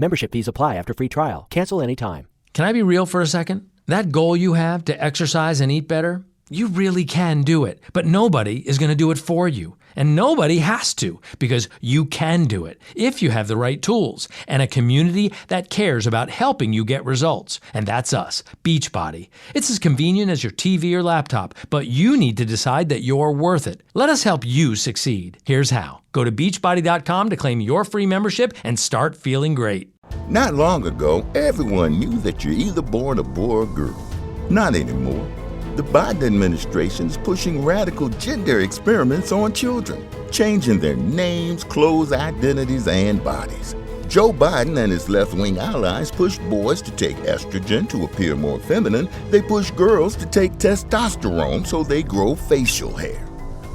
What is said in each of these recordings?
Membership fees apply after free trial. Cancel anytime. Can I be real for a second? That goal you have to exercise and eat better, you really can do it. But nobody is going to do it for you. And nobody has to, because you can do it if you have the right tools and a community that cares about helping you get results. And that's us, Beachbody. It's as convenient as your TV or laptop, but you need to decide that you're worth it. Let us help you succeed. Here's how. Go to beachbody.com to claim your free membership and start feeling great. Not long ago, everyone knew that you're either born a boy or girl. Not anymore. The Biden administration is pushing radical gender experiments on children, changing their names, clothes, identities, and bodies. Joe Biden and his left-wing allies push boys to take estrogen to appear more feminine. They push girls to take testosterone so they grow facial hair.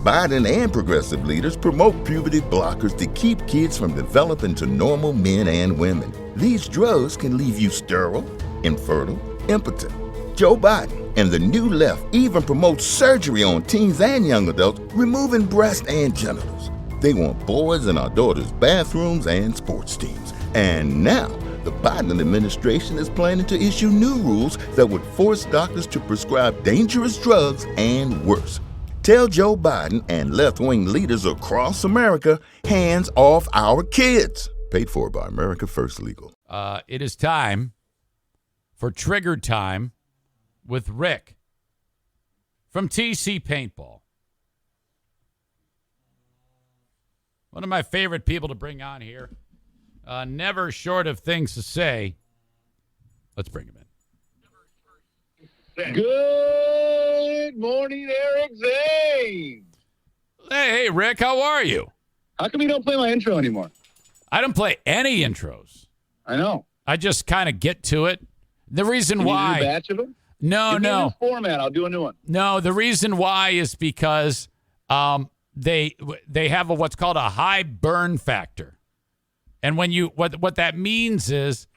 Biden and progressive leaders promote puberty blockers to keep kids from developing to normal men and women. These drugs can leave you sterile, infertile, impotent. Joe Biden and the new left even promote surgery on teens and young adults, removing breasts and genitals. They want boys in our daughters' bathrooms and sports teams. And now, the Biden administration is planning to issue new rules that would force doctors to prescribe dangerous drugs and worse. Tell Joe Biden and left-wing leaders across America, hands off our kids. Paid for by America First Legal. It is time for Trigger Time with Rick from TC Paintball. One of my favorite people to bring on here. Never short of things to say. Let's bring him in. Good morning, Eric Zane. Hey, Rick, how are you? How come you don't play my intro anymore? I don't play any intros. I know. I just kind of get to it. The reason why. You do a batch of them? No. Give me a new format. I'll do a new one. No, the reason why is because they have what's called a high burn factor, and when you what that means is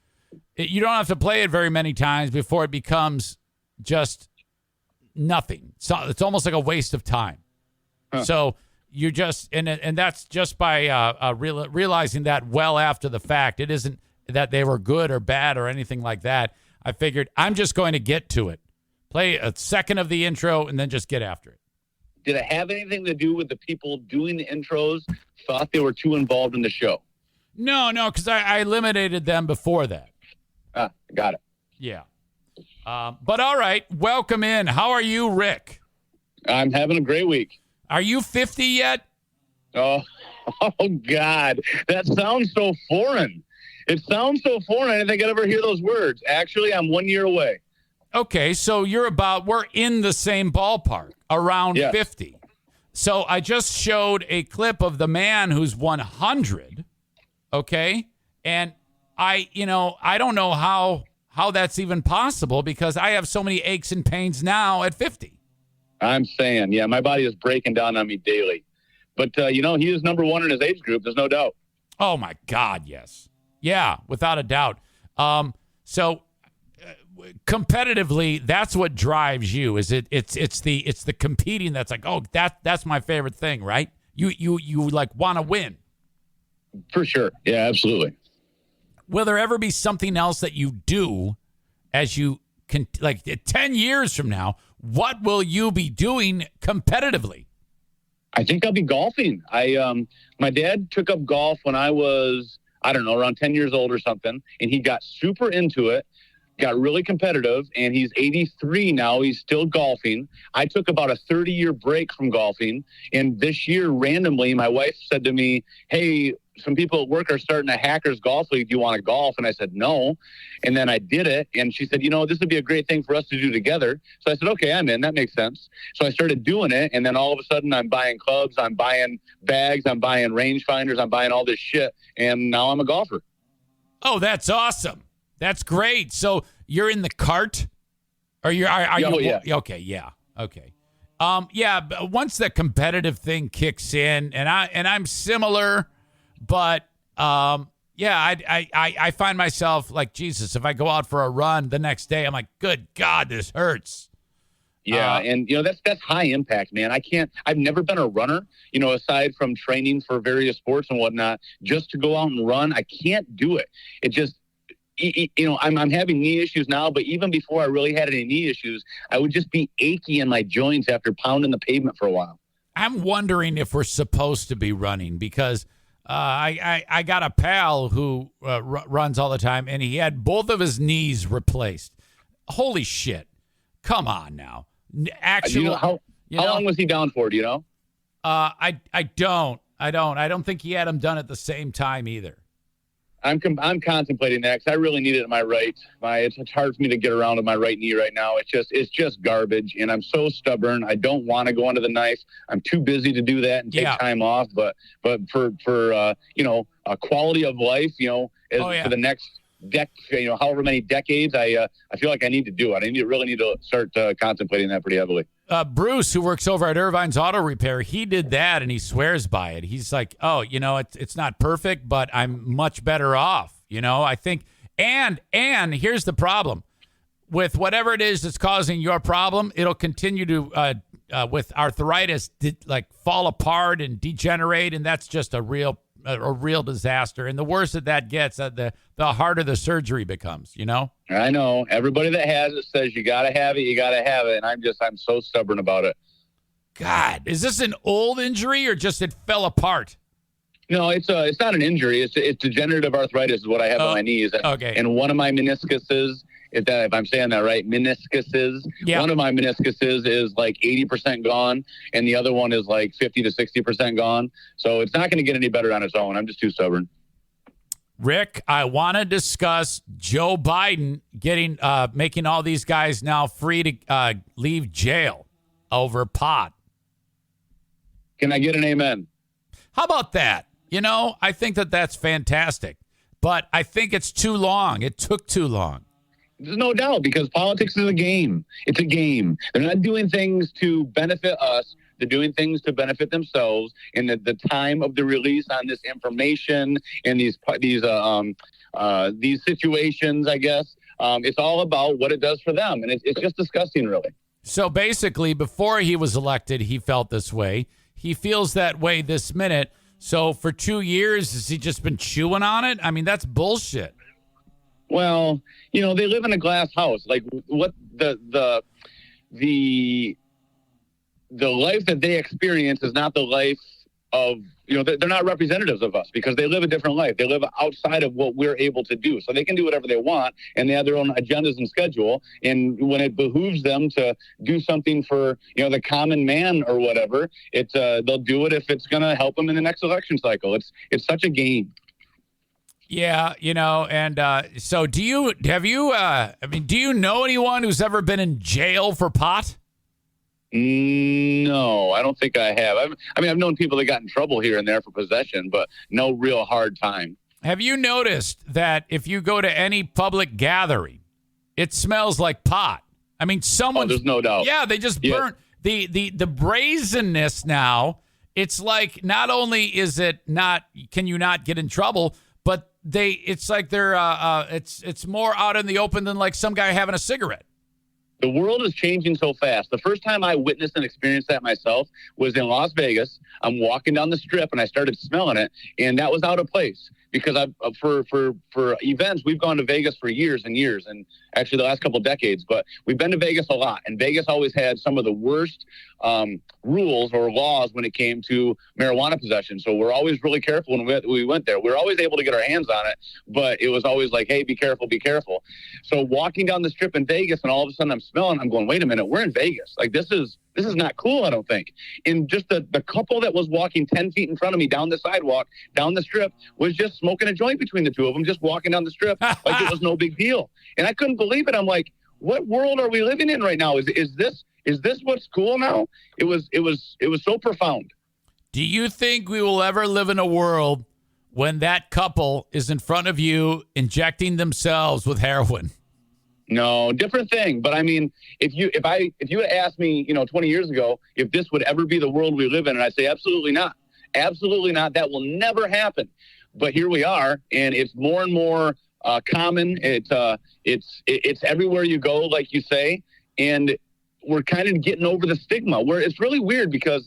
you don't have to play it very many times before it becomes just nothing. So it's almost like a waste of time. Huh. So you just and that's just by realizing that well after the fact. It isn't that they were good or bad or anything like that. I figured I'm just going to get to it. Play a second of the intro and then just get after it. Did it have anything to do with the people doing the intros thought they were too involved in the show? No, because I eliminated them before that. Got it. Yeah. But all right, welcome in. How are you, Rick? I'm having a great week. Are you 50 yet? Oh, God. That sounds so foreign. It sounds so foreign. I didn't think I'd ever hear those words. Actually, I'm 1 year away. Okay, so we're in the same ballpark, around 50. So I just showed a clip of the man who's 100, okay? And I don't know how that's even possible because I have so many aches and pains now at 50. I'm saying, my body is breaking down on me daily. But, he is number one in his age group. There's no doubt. Oh, my God, yes. Yeah, without a doubt. So competitively, that's what drives you. Is it's the competing that's like, oh, that's my favorite thing, right? You like want to win. For sure. Yeah, absolutely. Will there ever be something else that you do as you can, like 10 years from now, what will you be doing competitively? I think I'll be golfing. My dad took up golf when I was, around 10 years old or something, and he got super into it, got really competitive, and he's 83 now. He's still golfing. I took about a 30-year break from golfing, and this year, randomly, my wife said to me, hey, some people at work are starting a hackers golf league. Do you want to golf? And I said, no. And then I did it. And she said, this would be a great thing for us to do together. So I said, okay, I'm in. That makes sense. So I started doing it. And then all of a sudden I'm buying clubs. I'm buying bags. I'm buying rangefinders. I'm buying all this shit. And now I'm a golfer. Oh, that's awesome. That's great. So you're in the cart? Or you? Yeah. Okay. Yeah. Okay. But once the competitive thing kicks in, and I'm similar. But, I find myself like, Jesus, if I go out for a run the next day, I'm like, good God, this hurts. Yeah, and that's high impact, man. I've never been a runner, aside from training for various sports and whatnot. Just to go out and run, I can't do it. It just, I'm having knee issues now, but even before I really had any knee issues, I would just be achy in my joints after pounding the pavement for a while. I'm wondering if we're supposed to be running because I got a pal who runs all the time, and he had both of his knees replaced. Holy shit! Come on now. Actually, how long was he down for? Do you know? I don't think he had them done at the same time either. I'm contemplating that because I really need it in my right. It's hard for me to get around with my right knee right now. It's just garbage, and I'm so stubborn. I don't want to go under the knife. I'm too busy to do that and take time off. But for a quality of life, for the next however many decades, I feel like I need to do it. I really need to start contemplating that pretty heavily. Bruce, who works over at Irvine's Auto Repair, he did that, and he swears by it. He's like, it's not perfect, but I'm much better off. I think, and here's the problem. With whatever it is that's causing your problem, it'll continue to, with arthritis, fall apart and degenerate, and that's just a real disaster. And the worse that gets, the harder the surgery becomes, I know. Everybody that has it says you got to have it. And I'm so stubborn about it. God, is this an old injury or just it fell apart? No, it's not an injury. It's degenerative arthritis is what I have on my knees. Okay. And one of my meniscuses, if I'm saying that right, one of my meniscuses is like 80% gone, and the other one is like 50 to 60% gone. So it's not going to get any better on its own. I'm just too stubborn. Rick, I want to discuss Joe Biden making all these guys now free to leave jail over pot. Can I get an amen? How about that? I think that's fantastic, but I think it's too long. It took too long. There's no doubt, because politics is a game. It's a game. They're not doing things to benefit us. They're doing things to benefit themselves. And the time of the release on this information and these situations, I guess, it's all about what it does for them. And it's just disgusting, really. So basically, before he was elected, he felt this way. He feels that way this minute. So for 2 years, has he just been chewing on it? I mean, that's bullshit. Well, they live in a glass house. Like, what the life that they experience is not the life of, they're not representatives of us, because they live a different life. They live outside of what we're able to do. So they can do whatever they want, and they have their own agendas and schedule. And when it behooves them to do something for, the common man or whatever, they'll do it if it's going to help them in the next election cycle. It's such a game. Yeah, and so do you know anyone who's ever been in jail for pot? No, I don't think I have. I've known people that got in trouble here and there for possession, but no real hard time. Have you noticed that if you go to any public gathering, it smells like pot? I mean, there's no doubt. Yeah, they just burnt the brazenness now. It's like, not only is it not, can you not get in trouble, but it's like they're it's more out in the open than like some guy having a cigarette. The world is changing so fast. The first time I witnessed and experienced that myself was in Las Vegas. I'm walking down the strip and I started smelling it, and that was out of place, because for events, we've gone to Vegas for years and years, and actually the last couple of decades, but we've been to Vegas a lot, and Vegas always had some of the worst rules or laws when it came to marijuana possession. So we're always really careful when we went there. We were always able to get our hands on it, but it was always like, hey, be careful, be careful. So walking down the strip in Vegas, and all of a sudden I'm going, wait a minute, we're in Vegas. Like, this is not cool, I don't think. And just the couple that was walking 10 feet in front of me down the sidewalk, down the strip, was just smoking a joint between the two of them, just walking down the strip like it was no big deal. And I couldn't believe it. I'm like, what world are we living in right now? Is this what's cool now? It was so profound. Do you think we will ever live in a world when that couple is in front of you injecting themselves with heroin? No, different thing. But I mean, if you had asked me, 20 years ago, if this would ever be the world we live in, and I'd say absolutely not. Absolutely not. That will never happen. But here we are, and it's more and more common. It's everywhere you go, like you say. And we're kind of getting over the stigma, where it's really weird because,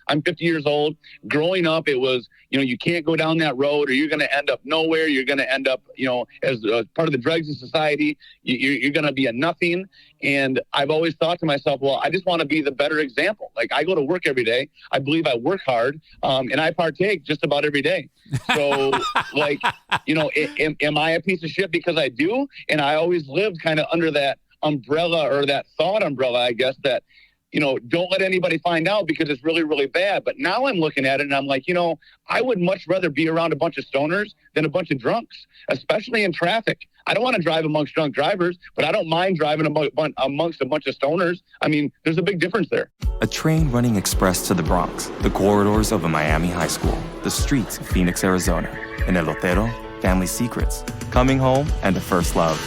I'm 50 years old. Growing up, it was, you can't go down that road or you're going to end up nowhere. You're going to end up, as part of the dregs of society. You're going to be a nothing. And I've always thought to myself, well, I just want to be the better example. Like, I go to work every day. I believe I work hard, and I partake just about every day. So, am I a piece of shit because I do? And I always lived kind of under that umbrella, or that thought umbrella, I guess, that, don't let anybody find out because it's really, really bad. But now I'm looking at it and I'm like, I would much rather be around a bunch of stoners than a bunch of drunks, especially in traffic. I don't want to drive amongst drunk drivers, but I don't mind driving amongst a bunch of stoners. I mean, there's a big difference there. A train running express to the Bronx, the corridors of a Miami high school, the streets of Phoenix, Arizona, an elotero, family secrets, coming home, and a first love.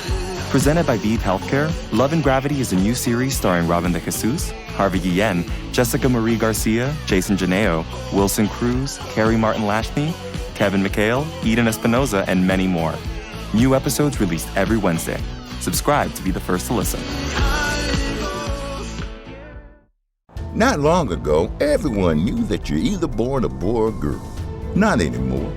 Presented by Beat Healthcare, Love and Gravity is a new series starring Robin de Jesus, Harvey Guillen, Jessica Marie Garcia, Jason Janeo, Wilson Cruz, Carrie Martin Lashney, Kevin McHale, Eden Espinoza, and many more. New episodes released every Wednesday. Subscribe to be the first to listen. Not long ago, everyone knew that you're either born a boy or girl. Not anymore.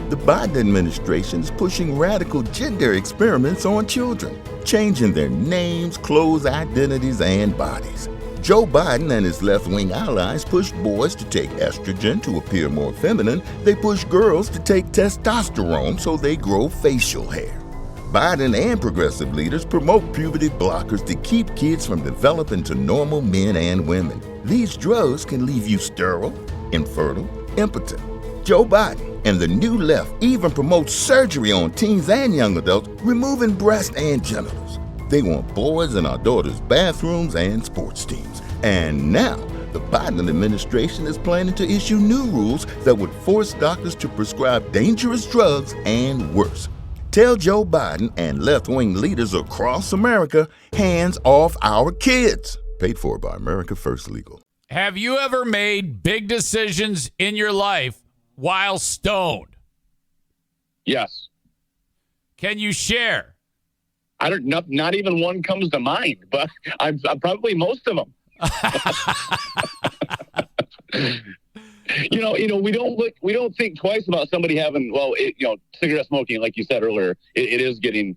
The Biden administration is pushing radical gender experiments on children, changing their names, clothes, identities, and bodies. Joe Biden and his left-wing allies push boys to take estrogen to appear more feminine. They push girls to take testosterone so they grow facial hair. Biden and progressive leaders promote puberty blockers to keep kids from developing to normal men and women. These drugs can leave you sterile, infertile, impotent. Joe Biden and the new left even promotes surgery on teens and young adults, removing breast and genitals. They want boys in our daughters' bathrooms and sports teams. And now, the Biden administration is planning to issue new rules that would force doctors to prescribe dangerous drugs and worse. Tell Joe Biden and left-wing leaders across America, hands off our kids. Paid for by America First Legal. Have you ever made big decisions in your life while stoned? Yes. Can you share? Not even one comes to mind, but I'm probably most of them. We don't think twice about somebody having, cigarette smoking, like you said earlier. It is getting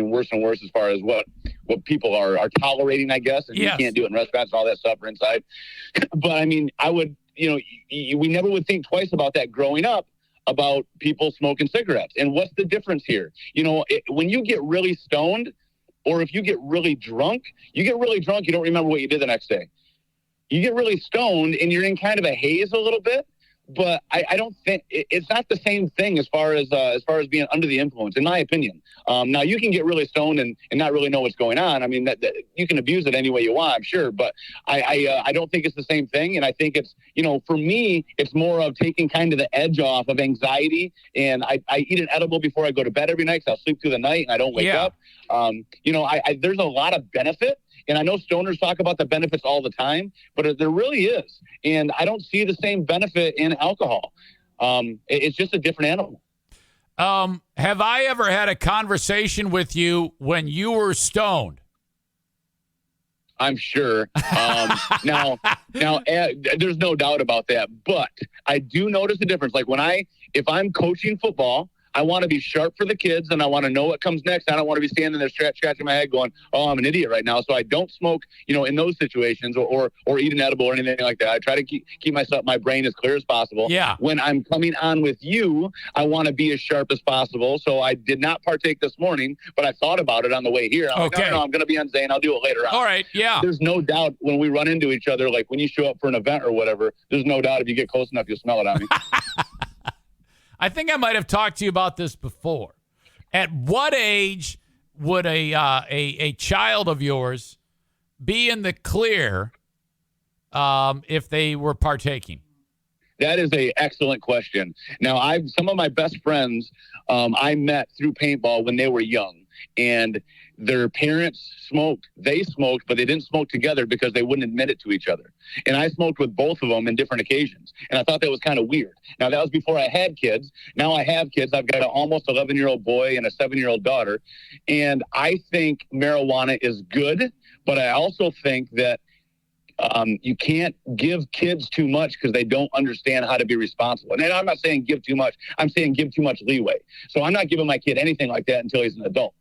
worse and worse as far as what people are tolerating, I guess. And yes. You can't do it in restaurants and all that stuff are inside. But I mean, we never would think twice about that growing up, about people smoking cigarettes. And what's the difference here? When you get really stoned, or if you get really drunk, you don't remember what you did the next day. You get really stoned and you're in kind of a haze a little bit, but I don't think it's not the same thing as far as being under the influence, in my opinion. Now you can get really stoned and not really know what's going on. I mean, that you can abuse it any way you want, I'm sure, but I don't think it's the same thing. And I think it's, for me, it's more of taking kind of the edge off of anxiety. And I eat an edible before I go to bed every night, because I'll sleep through the night and I don't wake up. There's a lot of benefit. And I know stoners talk about the benefits all the time, but there really is. And I don't see the same benefit in alcohol. It's just a different animal. Have I ever had a conversation with you when you were stoned? I'm sure. Now, there's no doubt about that. But I do notice a difference. Like if I'm coaching football, I want to be sharp for the kids, and I want to know what comes next. I don't want to be standing there scratching my head going, oh, I'm an idiot right now. So I don't smoke, in those situations or eat an edible or anything like that. I try to keep my brain as clear as possible. Yeah. When I'm coming on with you, I want to be as sharp as possible. So I did not partake this morning, but I thought about it on the way here. I'm like, no, I'm going to be on Zane. I'll do it later on. All right. Yeah. There's no doubt when we run into each other, like when you show up for an event or whatever, there's no doubt if you get close enough, you'll smell it on me. I think I might have talked to you about this before. At what age would a child of yours be in the clear if they were partaking? That is an excellent question. Now, some of my best friends I met through paintball when they were young, and their parents smoked. They smoked, but they didn't smoke together because they wouldn't admit it to each other. And I smoked with both of them in different occasions. And I thought that was kind of weird. Now, that was before I had kids. Now I have kids. I've got an almost 11-year-old boy and a 7-year-old daughter. And I think marijuana is good, but I also think that You can't give kids too much because they don't understand how to be responsible. And I'm not saying give too much. I'm saying give too much leeway. So I'm not giving my kid anything like that until he's an adult.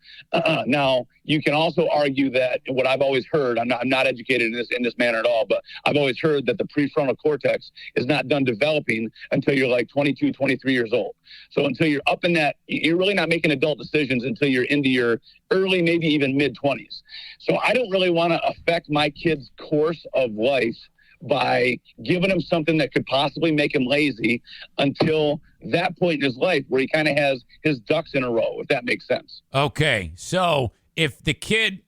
Now, you can also argue that what I've always heard, I'm not educated in this manner at all, but I've always heard that the prefrontal cortex is not done developing until you're like 22, 23 years old. So until you're up in that, you're really not making adult decisions until you're into your early, maybe even mid-20s. So I don't really want to affect my kid's course of life by giving him something that could possibly make him lazy until that point in his life where he kind of has his ducks in a row, if that makes sense. Okay, so if the kid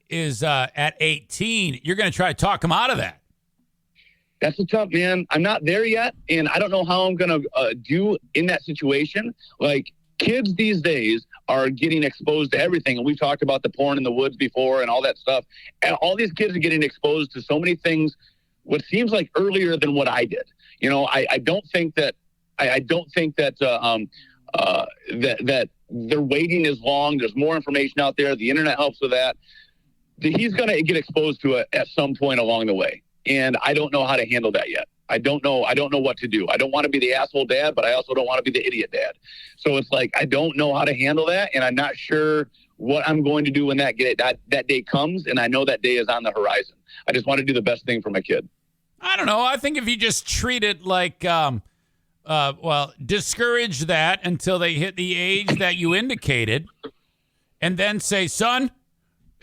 is at 18, you're going to try to talk him out of that. That's a tough, man. I'm not there yet, and I don't know how I'm going to do in that situation. Like, kids these days are getting exposed to everything, and we've talked about the porn in the woods before and all that stuff. And all these kids are getting exposed to so many things, what seems like earlier than what I did. You know, I don't think that that their waiting is long. There's more information out there. The internet helps with that. He's going to get exposed to it at some point along the way. And I don't know how to handle that yet. I don't know what to do. I don't want to be the asshole dad, but I also don't want to be the idiot dad. So it's like, I don't know how to handle that. And I'm not sure what I'm going to do when that day comes. And I know that day is on the horizon. I just want to do the best thing for my kid. I don't know. I think if you just treat it like, discourage that until they hit the age that you indicated, and then say, son,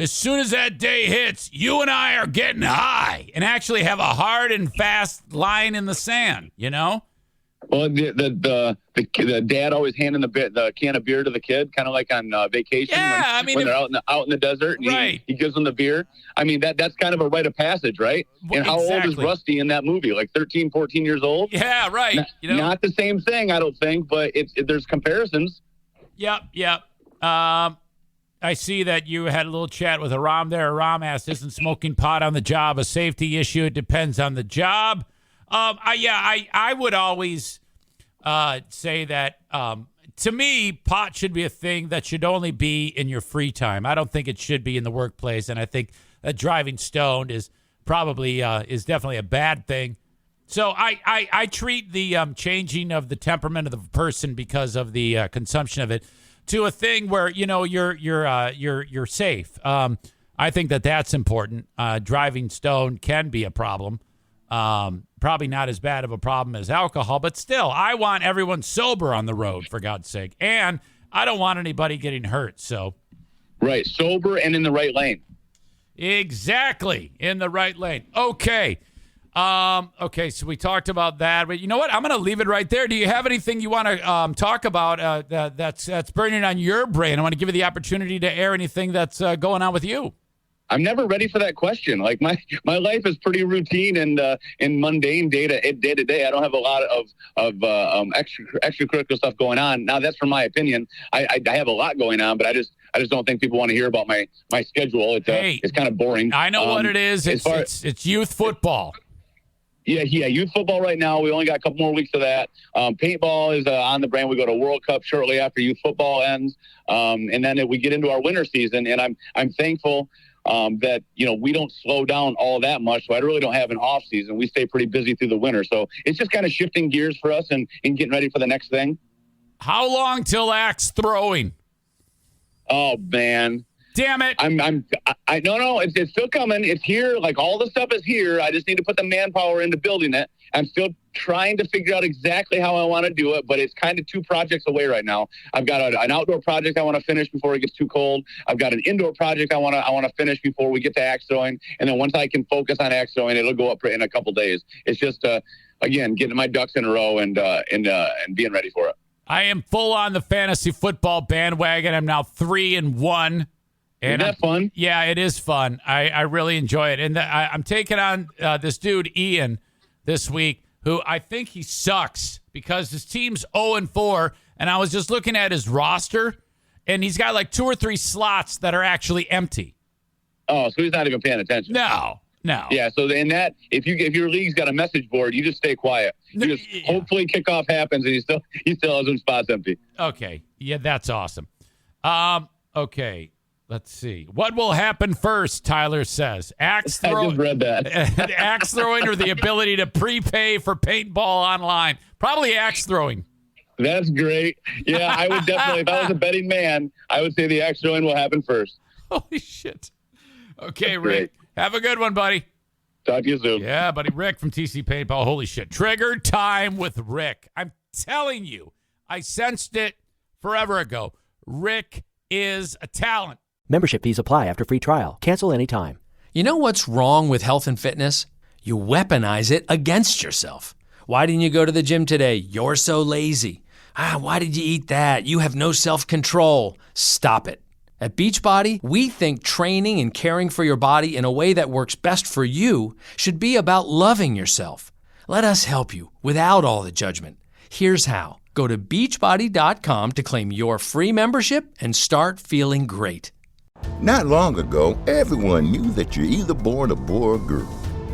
as soon as that day hits, you and I are getting high, and actually have a hard and fast line in the sand, you know? Well, the dad always handing the can of beer to the kid, kind of like on vacation. Yeah, when they're out in the desert, and right. he gives them the beer. I mean, that's kind of a rite of passage, right? And how old is Rusty in that movie? Like 13, 14 years old? Yeah, right. Not the same thing, I don't think, but there's comparisons. Yep. I see that you had a little chat with Aram there. Aram asked, isn't smoking pot on the job a safety issue? It depends on the job. I would always say that to me, pot should be a thing that should only be in your free time. I don't think it should be in the workplace, and I think that driving stoned is probably is definitely a bad thing. So I treat the changing of the temperament of the person because of the consumption of it to a thing where you're safe. I think that's important. Driving stoned can be a problem. Probably not as bad of a problem as alcohol, but still, I want everyone sober on the road, for God's sake. And I don't want anybody getting hurt, so. Right, sober and in the right lane. Exactly, in the right lane. Okay. Okay, so we talked about that. But you know what? I'm going to leave it right there. Do you have anything you want to talk about that's burning on your brain? I want to give you the opportunity to air anything that's going on with you. I'm never ready for that question. Like my life is pretty routine and mundane day to day. I don't have a lot of extracurricular stuff going on. Now that's from my opinion. I have a lot going on, but I just don't think people want to hear about my schedule. It's kind of boring. I know what it is. It's youth football. Yeah, youth football right now. We only got a couple more weeks of that. Paintball is on the brain. We go to World Cup shortly after youth football ends, and then we get into our winter season. And I'm thankful that we don't slow down all that much, so I really don't have an off season. We stay pretty busy through the winter, so it's just kind of shifting gears for us and getting ready for the next thing. How long till axe throwing? Oh man. Damn it. No, it's still coming. It's here. Like all the stuff is here. I just need to put the manpower into building it. I'm still trying to figure out exactly how I want to do it, but it's kind of 2 projects away right now. I've got an outdoor project I want to finish before it gets too cold. I've got an indoor project I want to finish before we get to axe throwing. And then once I can focus on axe throwing, it'll go up in a couple days. It's just, again, getting my ducks in a row and being ready for it. I am full on the fantasy football bandwagon. I'm now 3-1. Isn't that fun? Yeah, it is fun. I really enjoy it. And I'm taking on this dude, Ian, this week, who I think he sucks because his team's 0-4. And I was just looking at his roster, and he's got like 2 or 3 slots that are actually empty. Oh, so he's not even paying attention. No. Yeah, so in that, if your league's got a message board, you just stay quiet. You just hopefully kickoff happens and he still has some spots empty. Okay. Yeah, that's awesome. Okay. Let's see. What will happen first, Tyler says? Axe I throwing. just read that. Axe throwing or the ability to prepay for paintball online? Probably axe throwing. That's great. Yeah, I would definitely, if I was a betting man, I would say the axe throwing will happen first. Holy shit. Okay, That's Rick. great. Have a good one, buddy. Talk to you soon. Yeah, buddy. Rick from TC Paintball. Holy shit. Trigger time with Rick. I'm telling you, I sensed it forever ago. Rick is a talent. Membership fees apply after free trial. Cancel anytime. You know what's wrong with health and fitness? You weaponize it against yourself. Why didn't you go to the gym today? You're so lazy. Why did you eat that? You have no self-control. Stop it. At Beachbody, we think training and caring for your body in a way that works best for you should be about loving yourself. Let us help you without all the judgment. Here's how. Go to beachbody.com to claim your free membership and start feeling great. Not long ago, everyone knew that you're either born a boy or girl.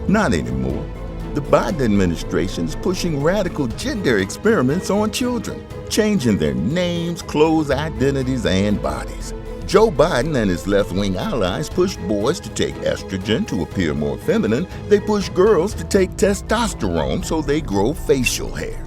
Not anymore. The Biden administration is pushing radical gender experiments on children, changing their names, clothes, identities, and bodies. Joe Biden and his left-wing allies pushed boys to take estrogen to appear more feminine. They pushed girls to take testosterone so they grow facial hair.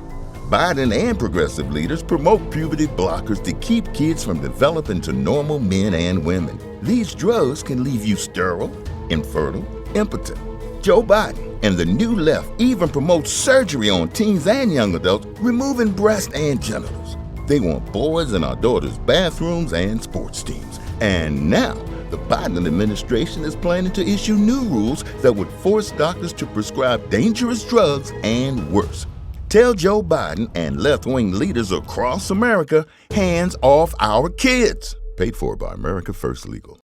Biden and progressive leaders promote puberty blockers to keep kids from developing to normal men and women. These drugs can leave you sterile, infertile, impotent. Joe Biden and the new left even promote surgery on teens and young adults, removing breast and genitals. They want boys in our daughters' bathrooms and sports teams. And now, the Biden administration is planning to issue new rules that would force doctors to prescribe dangerous drugs and worse. Tell Joe Biden and left-wing leaders across America, hands off our kids. Paid for by America First Legal.